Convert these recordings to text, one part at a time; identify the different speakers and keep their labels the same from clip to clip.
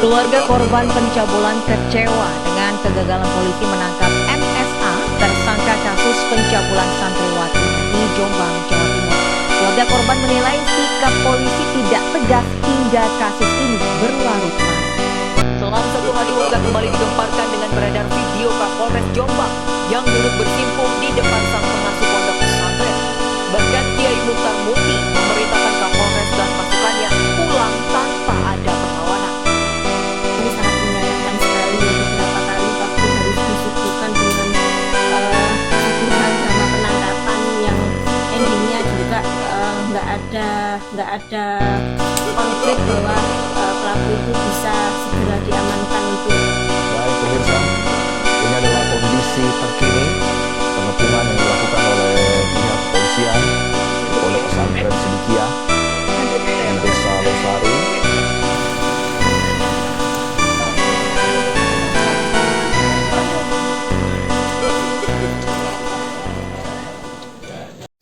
Speaker 1: Keluarga korban pencabulan kecewa dengan kegagalan polisi menangkap MSA, tersangka kasus pencabulan santriwati di Jombang, Jawa Timur. Keluarga korban menilai sikap polisi tidak tegas hingga kasus ini berlarut-larut. Selama satu hari warga kembali digemparkan dengan beredar video Kapolres Jombang yang duduk bersimpung di depan sang pengasuh pondok pesantren. Bahkan Kiai Mukhtar Muti memerintahkan Kapolres dan pasukannya pulang tanpa ada perlawanan.
Speaker 2: Ini sangat menyayangkan sekali ya, beberapa kali waktu harus disuguhkan dengan suguhan sama penangkapan yang endingnya juga nggak ada konflik bahwa pelaku itu bisa segera diamankan untuk.
Speaker 3: Baik pemirsa, ini adalah kondisi terkini pengepungan yang dilakukan oleh pihak kepolisian oleh pesantren Sidikiah di Desa Losari.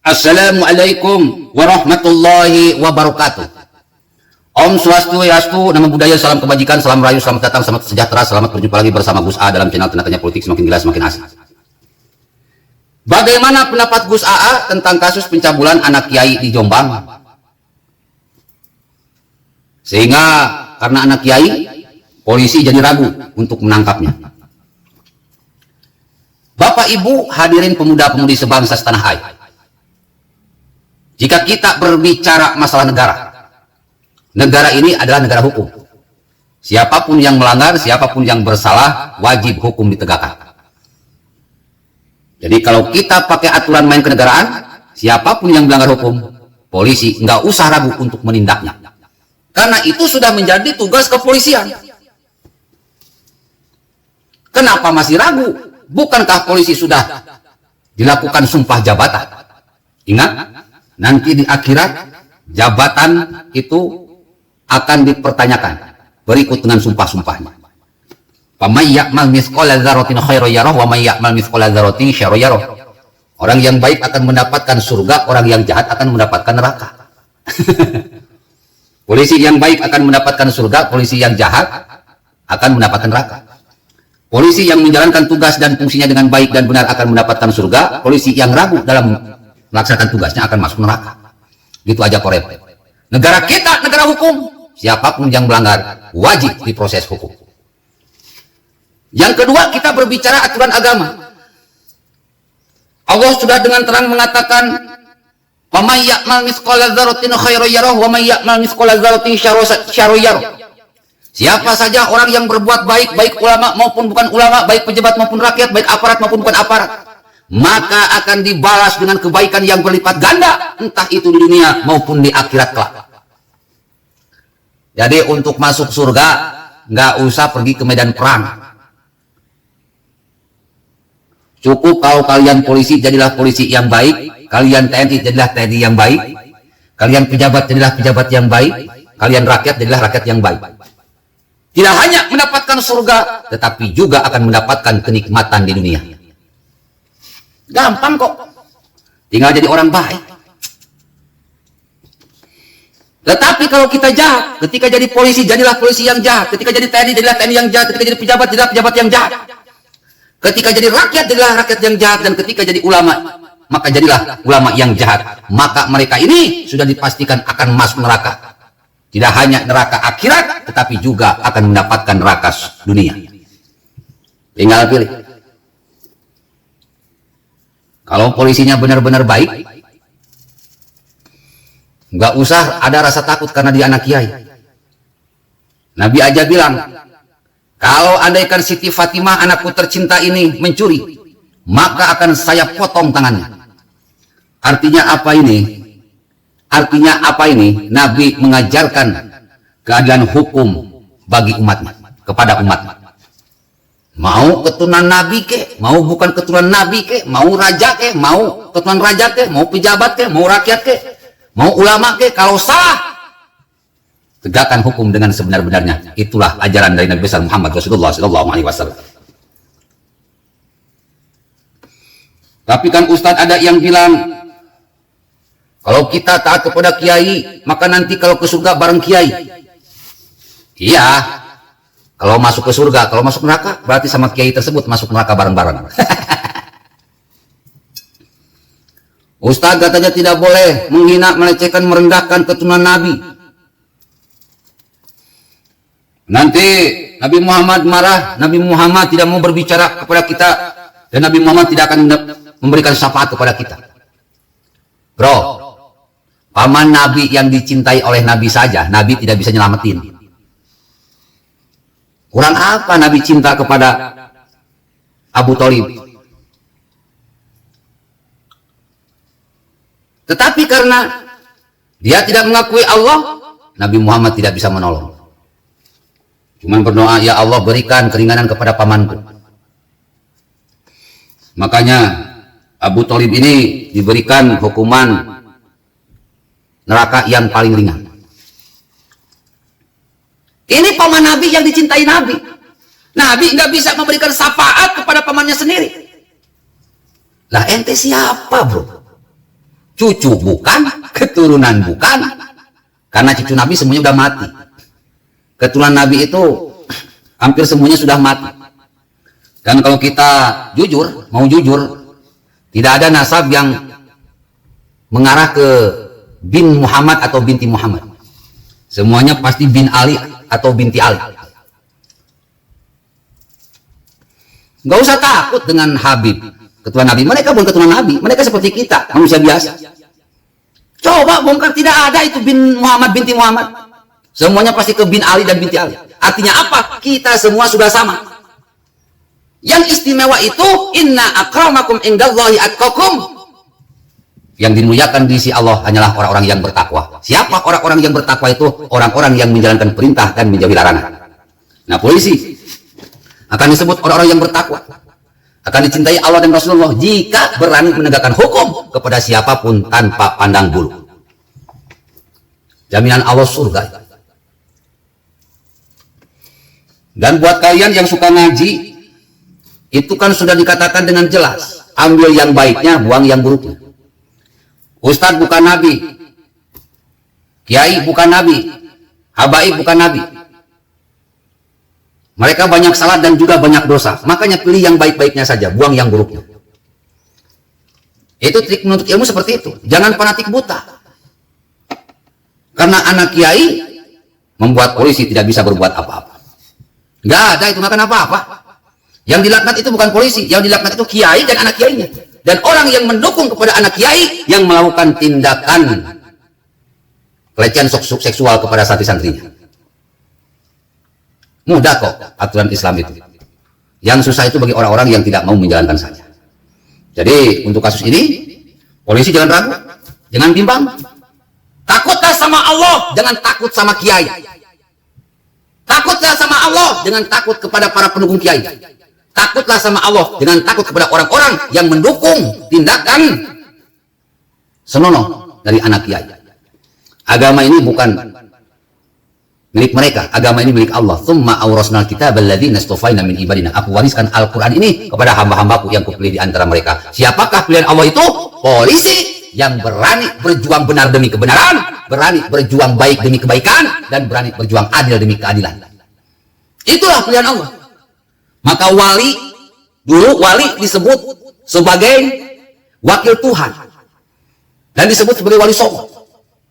Speaker 4: Assalamualaikum warahmatullahi wabarakatuh. Om Swastiastu, nama budaya, salam kebajikan, salam rayu, selamat datang, selamat sejahtera, selamat berjumpa lagi bersama Gus A dalam channel Tenaganya Politik Semakin Gila Semakin Asik. Bagaimana pendapat Gus AA tentang kasus pencabulan anak kiai di Jombang? Sehingga karena anak kiai, polisi jadi ragu untuk menangkapnya. Bapak Ibu hadirin pemuda-pemudi sebangsa setanah air. Jika kita berbicara masalah negara ini adalah negara hukum. Siapapun yang melanggar, siapapun yang bersalah, wajib hukum ditegakkan. Jadi kalau kita pakai aturan main kenegaraan, siapapun yang melanggar hukum, polisi nggak usah ragu untuk menindaknya. Karena itu sudah menjadi tugas kepolisian. Kenapa masih ragu? Bukankah polisi sudah dilakukan sumpah jabatan? Ingat, nanti di akhirat jabatan itu akan dipertanyakan berikut dengan sumpah-sumpahnya. Faman ya'mal mithqala dzarratin khairan yarah wa may ya'mal mithqala dzarratin syarran yarah. Orang yang baik akan mendapatkan surga, orang yang jahat akan mendapatkan neraka. Polisi yang baik akan mendapatkan surga, polisi yang jahat akan mendapatkan neraka. Polisi yang menjalankan tugas dan fungsinya dengan baik dan benar akan mendapatkan surga, polisi yang ragu dalam melaksanakan tugasnya akan masuk neraka. Gitu aja korep. Negara kita negara hukum, siapapun yang melanggar wajib diproses hukum. Yang kedua, kita berbicara aturan agama. Allah sudah dengan terang mengatakan, "Wa may ya'mal mithqala dzarratin khairan yarah wa may ya'mal mithqala dzarratin syarran yarah." Siapa saja orang yang berbuat baik, baik ulama maupun bukan ulama, baik pejabat maupun rakyat, baik aparat maupun bukan aparat, maka akan dibalas dengan kebaikan yang berlipat ganda, entah itu di dunia maupun di akhirat kelak. Jadi untuk masuk surga nggak usah pergi ke medan perang. Cukup kalau kalian polisi, jadilah polisi yang baik. Kalian TNI, jadilah TNI yang baik. Kalian pejabat, jadilah pejabat yang baik. Kalian rakyat, jadilah rakyat yang baik. Tidak hanya mendapatkan surga, tetapi juga akan mendapatkan kenikmatan di dunia. Gampang kok. Tinggal jadi orang baik. Tetapi kalau kita jahat, ketika jadi polisi, jadilah polisi yang jahat. Ketika jadi TNI, jadilah TNI yang jahat. Ketika jadi pejabat, jadilah pejabat yang jahat. Ketika jadi rakyat, jadilah rakyat yang jahat. Dan ketika jadi ulama, maka jadilah ulama yang jahat. Maka mereka ini sudah dipastikan akan masuk neraka. Tidak hanya neraka akhirat, tetapi juga akan mendapatkan neraka dunia. Tinggal pilih. Kalau polisinya benar-benar baik, nggak usah ada rasa takut karena dia anak kiai. Nabi aja bilang, kalau andaikan Siti Fatimah anakku tercinta ini mencuri, maka akan saya potong tangannya. Artinya apa ini? Artinya apa ini? Nabi mengajarkan keadilan hukum bagi umatnya, kepada umatnya. Mau keturunan Nabi ke, mau bukan keturunan Nabi ke, mau raja ke, mau keturunan raja ke, mau pejabat ke, mau rakyat ke, mau ulama ke, kalau salah, tegakkan hukum dengan sebenar-benarnya. Itulah ajaran dari Nabi besar Muhammad Rasulullah SAW. Tapi kan Ustadz ada yang bilang, kalau kita taat kepada kiai, maka nanti kalau ke surga bareng kiai. Iya, Kalau masuk ke surga, kalau masuk neraka, berarti sama kiai tersebut masuk neraka bareng-bareng. Ustaz katanya tidak boleh menghina, melecehkan, merendahkan keturunan Nabi. Nanti Nabi Muhammad marah, Nabi Muhammad tidak mau berbicara kepada kita, dan Nabi Muhammad tidak akan memberikan syafaat kepada kita. Bro, paman Nabi yang dicintai oleh Nabi saja, Nabi tidak bisa nyelamatin. Kurang apa Nabi cinta kepada Abu Thalib? Tetapi karena dia tidak mengakui Allah, Nabi Muhammad tidak bisa menolong. Cuman berdoa, ya Allah berikan keringanan kepada pamanku. Makanya Abu Thalib ini diberikan hukuman neraka yang paling ringan. Ini paman Nabi yang dicintai Nabi. Nabi nggak bisa memberikan syafaat kepada pamannya sendiri. Lah ente siapa bro? Cucu bukan, keturunan bukan. Karena cucu Nabi semuanya udah mati. Keturunan Nabi itu hampir semuanya sudah mati. Dan kalau kita jujur, mau jujur, tidak ada nasab yang mengarah ke bin Muhammad atau binti Muhammad. Semuanya pasti bin Ali atau binti Ali. Nggak usah takut dengan Habib, keturunan Nabi. Mereka bukan keturunan Nabi, mereka seperti kita, manusia biasa. Coba bongkar, tidak ada itu bin Muhammad, binti Muhammad. Semuanya pasti ke bin Ali dan binti Ali. Artinya apa? Kita semua sudah sama. Yang istimewa itu inna akramakum indallahi atqakum. Yang dimuliakan di sisi Allah hanyalah orang-orang yang bertakwa. Siapa orang-orang yang bertakwa itu? Orang-orang yang menjalankan perintah dan menjauhi larangan. Nah, polisi akan disebut orang-orang yang bertakwa, akan dicintai Allah dan Rasulullah jika berani menegakkan hukum kepada siapapun tanpa pandang bulu. Jaminan Allah surga. Dan buat kalian yang suka ngaji, itu kan sudah dikatakan dengan jelas, ambil yang baiknya, buang yang buruknya. Ustadz bukan Nabi, Kiai bukan Nabi, Habaib bukan Nabi. Mereka banyak salah dan juga banyak dosa. Makanya pilih yang baik-baiknya saja, buang yang buruknya. Itu trik menuntut ilmu seperti itu. Jangan fanatik buta. Karena anak kiai membuat polisi tidak bisa berbuat apa-apa. Nggak ada itu, nggak apa-apa. Yang dilaknat itu bukan polisi, yang dilaknat itu kiai dan anak kiainya. Dan orang yang mendukung kepada anak kiai yang melakukan tindakan pelecehan seksual kepada santri-santrinya. Mudah kok aturan Islam itu. Yang susah itu bagi orang-orang yang tidak mau menjalankan saja. Jadi untuk kasus ini, polisi jangan ragu, jangan bimbang. Takutlah sama Allah, jangan takut sama kiai. Takutlah sama Allah, jangan takut kepada para pendukung kiai. Takutlah sama Allah, jangan takut kepada orang-orang yang mendukung tindakan senonoh dari anak kiai. Agama ini bukan milik mereka, agama ini milik Allah. Tsumma awrasnal kitaba alladzina istafaina min ibadina. Aku wariskan Al-Qur'an ini kepada hamba-hambaku yang kupilih di antara mereka. Siapakah pilihan Allah itu? Polisi yang berani berjuang benar demi kebenaran, berani berjuang baik demi kebaikan, dan berani berjuang adil demi keadilan. Itulah pilihan Allah. Maka wali, dulu wali disebut sebagai wakil Tuhan dan disebut sebagai wali songo.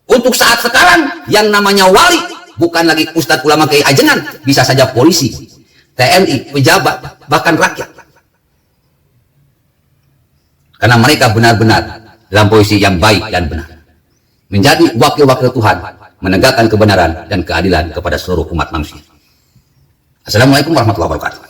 Speaker 4: Untuk saat sekarang yang namanya wali bukan lagi ustadz, ulama, kiai, ajengan, bisa saja polisi, TNI, pejabat, bahkan rakyat. Karena mereka benar-benar dalam posisi yang baik dan benar, menjadi wakil-wakil Tuhan, menegakkan kebenaran dan keadilan kepada seluruh umat manusia. Assalamualaikum warahmatullahi wabarakatuh.